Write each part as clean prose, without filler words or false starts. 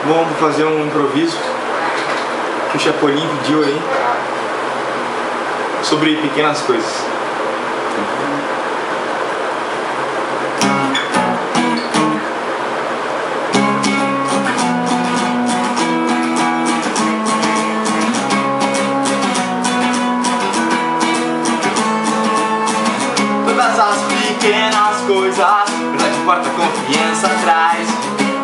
Bom, vou fazer um improviso que o Chapolin pediu aí sobre pequenas coisas. Todas as pequenas coisas, verdade importa, confiança traz.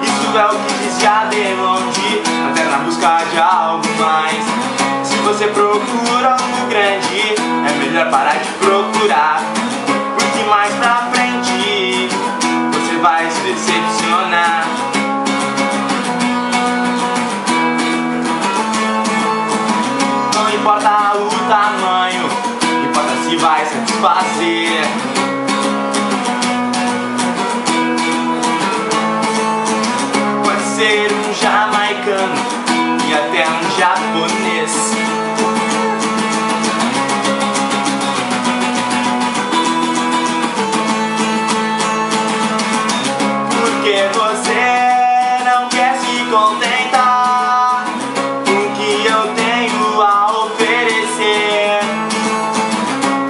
Isso é o que dizia de longe, até na busca de algo mais. Se você procura algo grande, é melhor parar de procurar, porque mais pra frente você vai se decepcionar. Não importa o tamanho, importa se vai satisfazer. Pode ser um jamaicano e até um japonês. Porque você não quer se contentar com o que eu tenho a oferecer.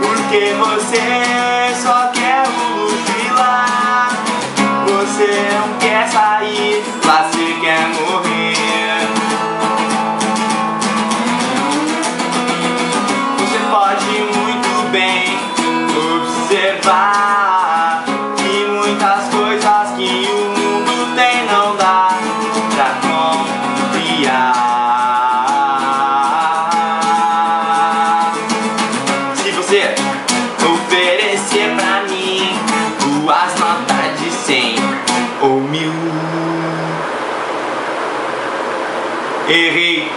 Porque você só quer o luxo e lá você não quer sair, lá você quer morrer. Você pode muito bem observar que muitas coisas que o mundo tem não dá pra confiar. Se você oferecer pra mim duas notas de 100 ou 1000, errei.